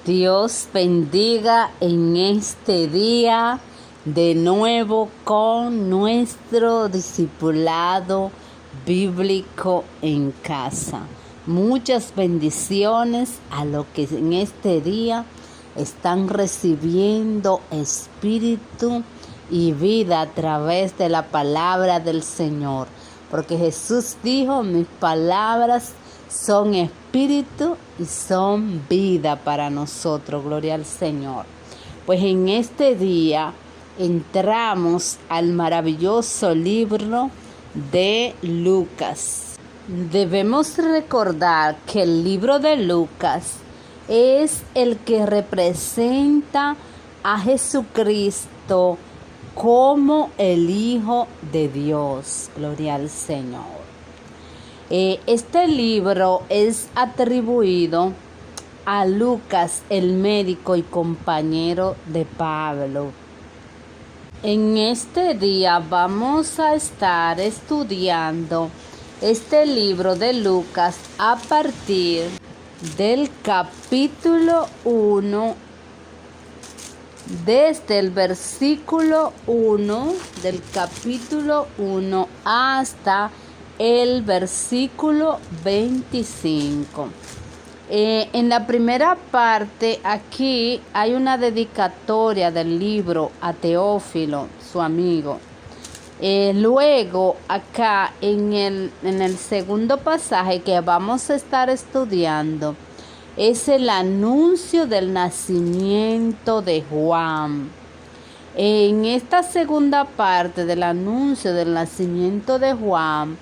Dios bendiga en este día de nuevo con nuestro discipulado bíblico en casa. Muchas bendiciones a los que en este día están recibiendo espíritu y vida a través de la palabra del Señor. Porque Jesús dijo, mis palabras son espíritu y son vida para nosotros. Gloria al Señor. Pues en este día entramos al maravilloso libro de Lucas. Debemos recordar que el libro de Lucas es el que representa a Jesucristo como el Hijo de Dios. Gloria al Señor. Este libro es atribuido a Lucas, el médico y compañero de Pablo. En este día vamos a estar estudiando este libro de Lucas a partir del capítulo 1, desde el versículo 1 del capítulo 1 hasta el versículo 25. En la primera parte, aquí hay una dedicatoria del libro a Teófilo, su amigo. Luego, acá en el segundo pasaje que vamos a estar estudiando, es el anuncio del nacimiento de Juan. En esta segunda parte del anuncio del nacimiento de Juan,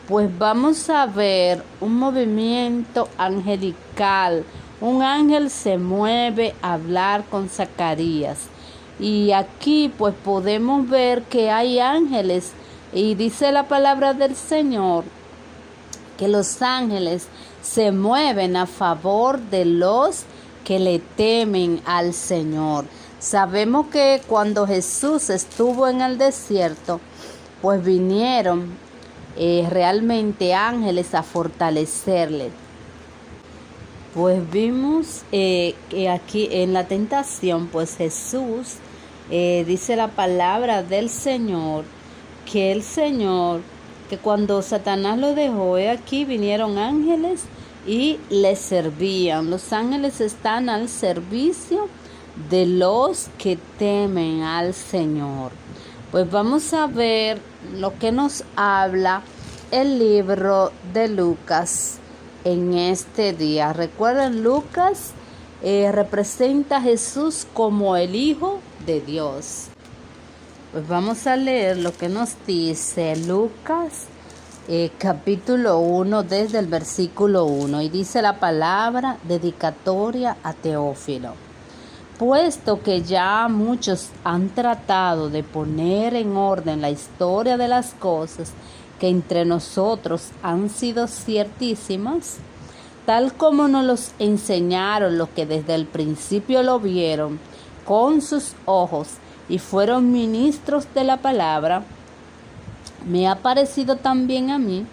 pues vamos a ver un movimiento angelical. Un ángel se mueve a hablar con Zacarías. Y aquí pues podemos ver que hay ángeles. Y dice la palabra del Señor que los ángeles se mueven a favor de los que le temen al Señor. Sabemos que cuando Jesús estuvo en el desierto, pues vinieron realmente ángeles a fortalecerle. Pues vimos que aquí en la tentación, pues Jesús dice la palabra del Señor, que cuando Satanás lo dejó, aquí vinieron ángeles y le servían. Los ángeles están al servicio de los que temen al Señor. Pues vamos a ver lo que nos habla el libro de Lucas en este día. Recuerden, Lucas representa a Jesús como el Hijo de Dios. Pues vamos a leer lo que nos dice Lucas capítulo 1 desde el versículo 1. Y dice la palabra dedicatoria a Teófilo. Puesto que ya muchos han tratado de poner en orden la historia de las cosas que entre nosotros han sido ciertísimas, tal como nos los enseñaron los que desde el principio lo vieron con sus ojos y fueron ministros de la palabra, me ha parecido también a mí,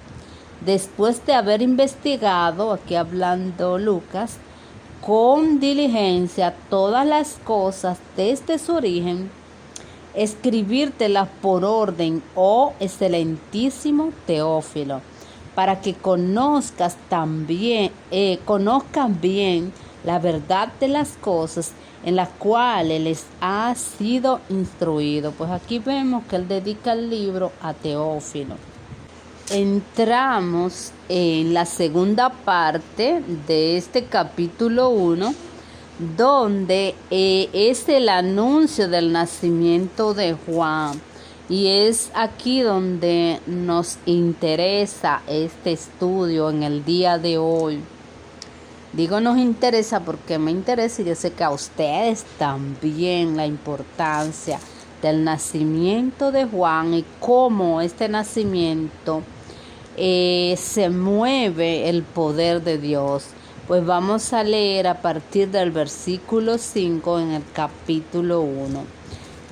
después de haber investigado, aquí hablando Lucas, con diligencia todas las cosas desde su origen, escribírtelas por orden, oh excelentísimo Teófilo, para que conozcan bien la verdad de las cosas en las cuales les ha sido instruido. Pues aquí vemos que él dedica el libro a Teófilo. Entramos en la segunda parte de este capítulo 1, donde es el anuncio del nacimiento de Juan. Y es aquí donde nos interesa este estudio en el día de hoy. Digo nos interesa porque me interesa y yo sé que a ustedes también la importancia del nacimiento de Juan y cómo este nacimiento se mueve el poder de Dios. Pues vamos a leer a partir del versículo 5 en el capítulo 1.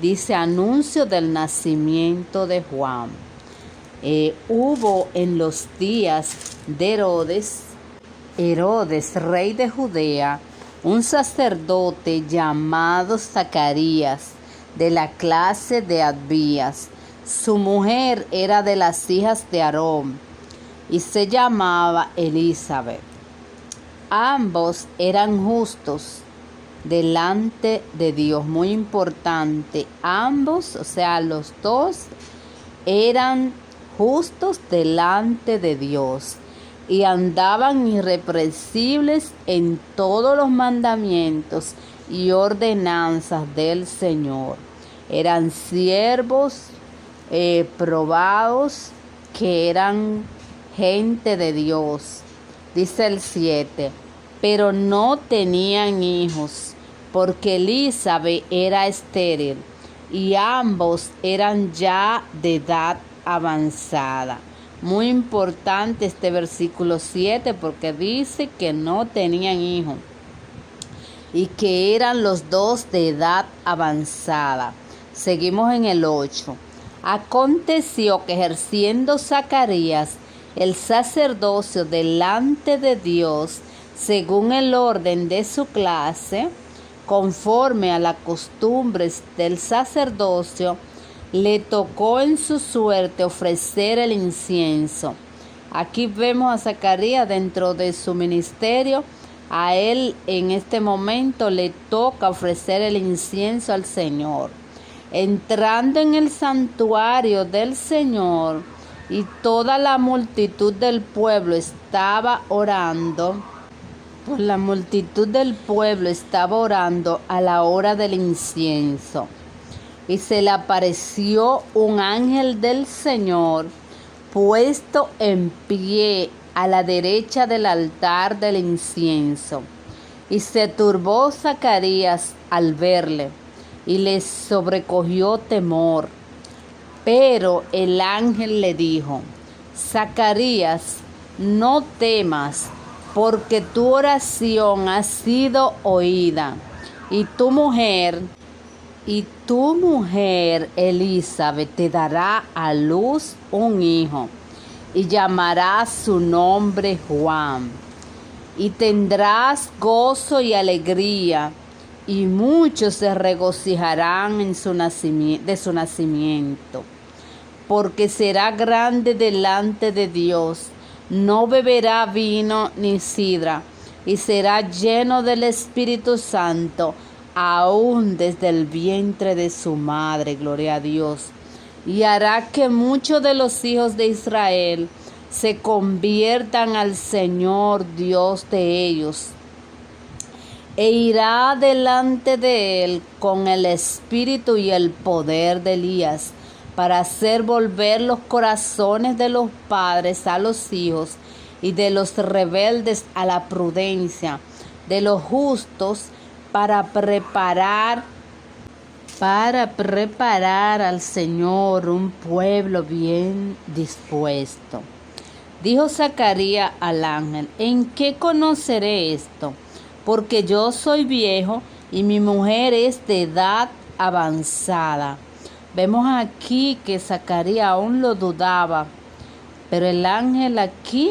Dice, anuncio del nacimiento de Juan. Hubo en los días de Herodes, rey de Judea, un sacerdote llamado Zacarías, de la clase de Abías. Su mujer era de las hijas de Aarón y se llamaba Elizabeth. Ambos eran justos delante de Dios. Muy importante, ambos, o sea, los dos eran justos delante de Dios y andaban irreprensibles en todos los mandamientos y ordenanzas del Señor. Eran siervos probados, que eran gente de Dios. Dice el 7, pero no tenían hijos, porque Elizabeth era estéril y ambos eran ya de edad avanzada. Muy importante este versículo 7 porque dice que no tenían hijos y que eran los dos de edad avanzada. Seguimos en el 8. Aconteció que ejerciendo Zacarías el sacerdocio delante de Dios, según el orden de su clase, conforme a las costumbres del sacerdocio, le tocó en su suerte ofrecer el incienso. Aquí vemos a Zacarías dentro de su ministerio. A él en este momento le toca ofrecer el incienso al Señor. Entrando en el santuario del Señor, y toda la multitud del pueblo estaba orando. Pues la multitud del pueblo estaba orando a la hora del incienso. Y se le apareció un ángel del Señor puesto en pie a la derecha del altar del incienso. Y se turbó Zacarías al verle, y le sobrecogió temor. Pero el ángel le dijo: Zacarías, no temas, porque tu oración ha sido oída, y tu mujer Elizabeth te dará a luz un hijo, y llamarás su nombre Juan. Y tendrás gozo y alegría, y muchos se regocijarán de su nacimiento, porque será grande delante de Dios. No beberá vino ni sidra, y será lleno del Espíritu Santo, aún desde el vientre de su madre. Gloria a Dios. Y hará que muchos de los hijos de Israel se conviertan al Señor Dios de ellos, e irá delante de él con el espíritu y el poder de Elías, para hacer volver los corazones de los padres a los hijos, y de los rebeldes a la prudencia, de los justos para preparar al Señor un pueblo bien dispuesto. Dijo Zacarías al ángel: ¿en qué conoceré esto? Porque yo soy viejo y mi mujer es de edad avanzada. Vemos aquí que Zacarías aún lo dudaba, pero el ángel aquí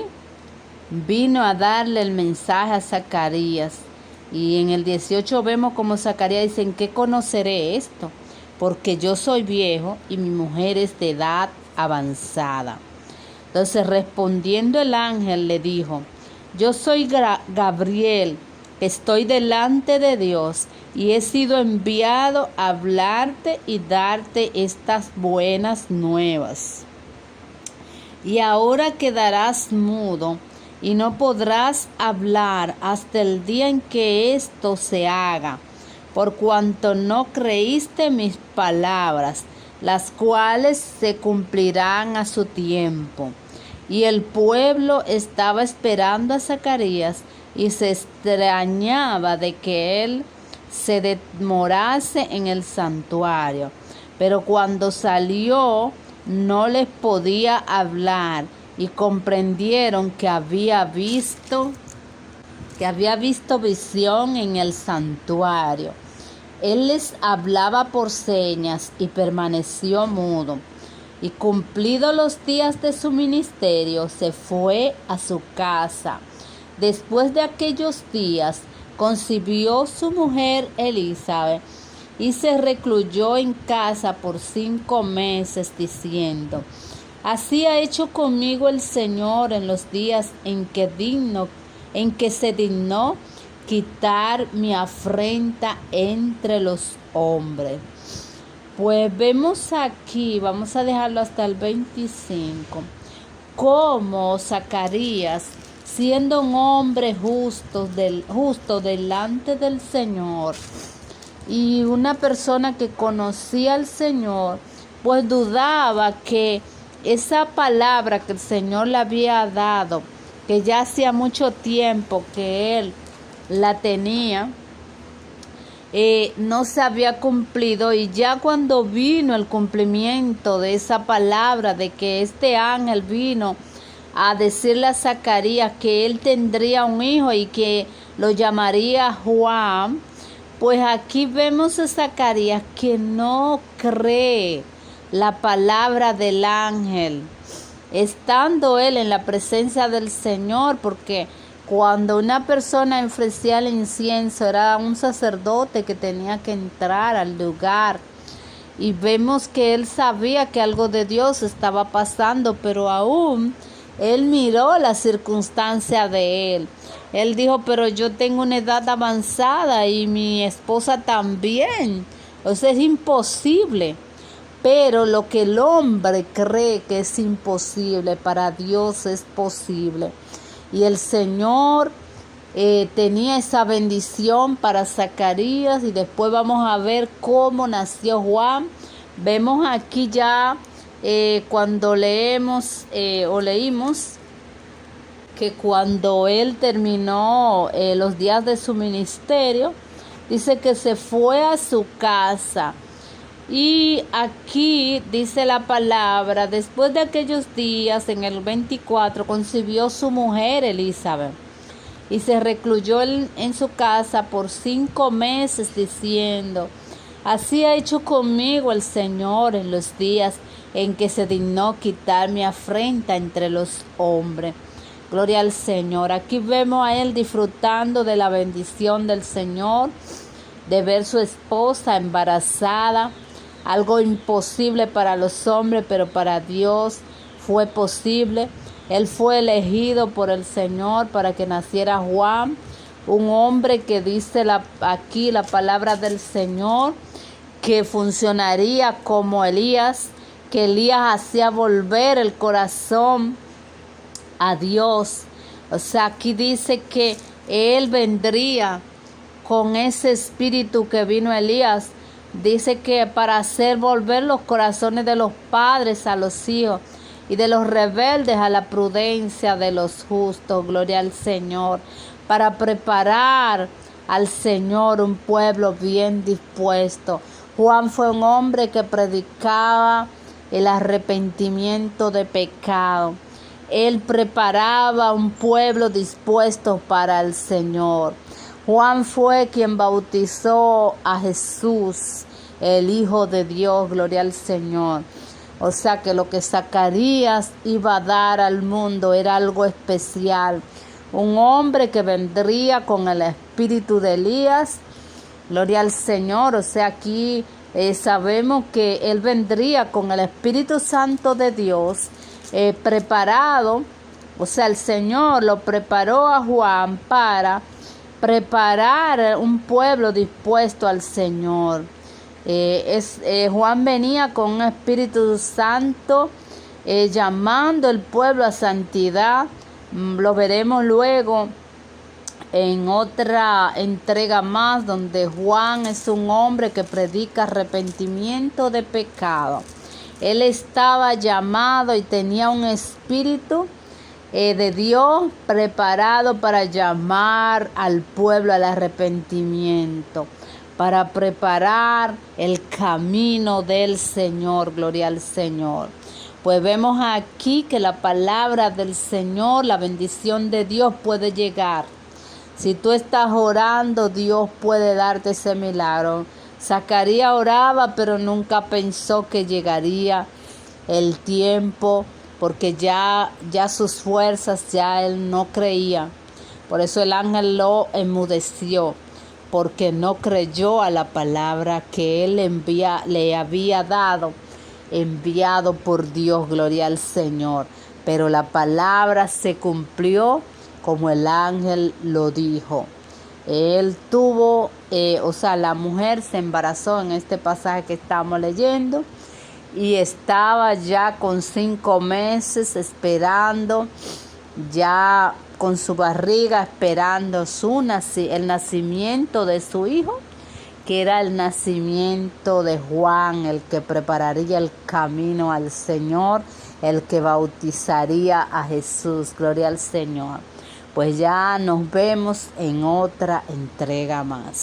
vino a darle el mensaje a Zacarías. Y en el 18 vemos como Zacarías dice: ¿en qué conoceré esto? Porque yo soy viejo y mi mujer es de edad avanzada. Entonces, respondiendo el ángel le dijo: yo soy Gabriel, estoy delante de Dios y he sido enviado a hablarte y darte estas buenas nuevas. Y ahora quedarás mudo y no podrás hablar hasta el día en que esto se haga, por cuanto no creíste mis palabras, las cuales se cumplirán a su tiempo. Y el pueblo estaba esperando a Zacarías y se extrañaba de que él se demorase en el santuario. Pero cuando salió, no les podía hablar, y comprendieron que había visto visión en el santuario. Él les hablaba por señas y permaneció mudo. Y cumplidos los días de su ministerio, se fue a su casa. Después de aquellos días, concibió su mujer Elizabeth y se recluyó en casa por 5 meses, diciendo: Así ha hecho conmigo el Señor en los días en que se dignó quitar mi afrenta entre los hombres. Pues vemos aquí, vamos a dejarlo hasta el 25, cómo Zacarías, siendo un hombre justo delante del Señor y una persona que conocía al Señor, pues dudaba que esa palabra que el Señor le había dado, que ya hacía mucho tiempo que él la tenía, no se había cumplido. Y ya cuando vino el cumplimiento de esa palabra, de que este ángel vino a decirle a Zacarías que él tendría un hijo y que lo llamaría Juan, pues aquí vemos a Zacarías que no cree la palabra del ángel, estando él en la presencia del Señor, porque cuando una persona ofrecía el incienso era un sacerdote que tenía que entrar al lugar, y vemos que él sabía que algo de Dios estaba pasando, pero aún él miró la circunstancia de él. Él dijo: pero yo tengo una edad avanzada y mi esposa también, o sea, es imposible. Pero lo que el hombre cree que es imposible, para Dios es posible. Y el Señor tenía esa bendición para Zacarías, y después vamos a ver cómo nació Juan. Vemos aquí ya cuando leímos que cuando él terminó los días de su ministerio, dice que se fue a su casa. Y aquí dice la palabra: después de aquellos días, en el 24, concibió su mujer Elizabeth y se recluyó en su casa por 5 meses, diciendo: Así ha hecho conmigo el Señor en los días en que se dignó quitar mi afrenta entre los hombres. Gloria al Señor. Aquí vemos a él disfrutando de la bendición del Señor, de ver su esposa embarazada. Algo imposible para los hombres, pero para Dios fue posible. Él fue elegido por el Señor para que naciera Juan, un hombre que dice aquí la palabra del Señor, que funcionaría como Elías, que Elías hacía volver el corazón a Dios. O sea, aquí dice que él vendría con ese espíritu que vino Elías. Dice que para hacer volver los corazones de los padres a los hijos y de los rebeldes a la prudencia de los justos. Gloria al Señor. Para preparar al Señor un pueblo bien dispuesto. Juan fue un hombre que predicaba el arrepentimiento de pecado. Él preparaba un pueblo dispuesto para el Señor. Juan fue quien bautizó a Jesús, el Hijo de Dios. Gloria al Señor. O sea que lo que Zacarías iba a dar al mundo era algo especial. Un hombre que vendría con el espíritu de Elías. Gloria al Señor. O sea, aquí sabemos que él vendría con el Espíritu Santo de Dios preparado. O sea, el Señor lo preparó a Juan para preparar un pueblo dispuesto al Señor. Juan venía con un Espíritu Santo llamando al pueblo a santidad. Lo veremos luego en otra entrega más, donde Juan es un hombre que predica arrepentimiento de pecado. Él estaba llamado y tenía un espíritu de Dios preparado para llamar al pueblo al arrepentimiento, para preparar el camino del Señor. Gloria al Señor. Pues vemos aquí que la palabra del Señor, la bendición de Dios puede llegar. Si tú estás orando, Dios puede darte ese milagro. Zacarías oraba, pero nunca pensó que llegaría el tiempo, porque ya sus fuerzas, ya él no creía. Por eso el ángel lo enmudeció, porque no creyó a la palabra que él le había dado, enviado por Dios, gloria al Señor. Pero la palabra se cumplió como el ángel lo dijo. Él tuvo, la mujer se embarazó en este pasaje que estamos leyendo y estaba ya con 5 meses esperando, ya con su barriga esperando el nacimiento de su hijo, que era el nacimiento de Juan, el que prepararía el camino al Señor, el que bautizaría a Jesús. Gloria al Señor. Pues ya nos vemos en otra entrega más.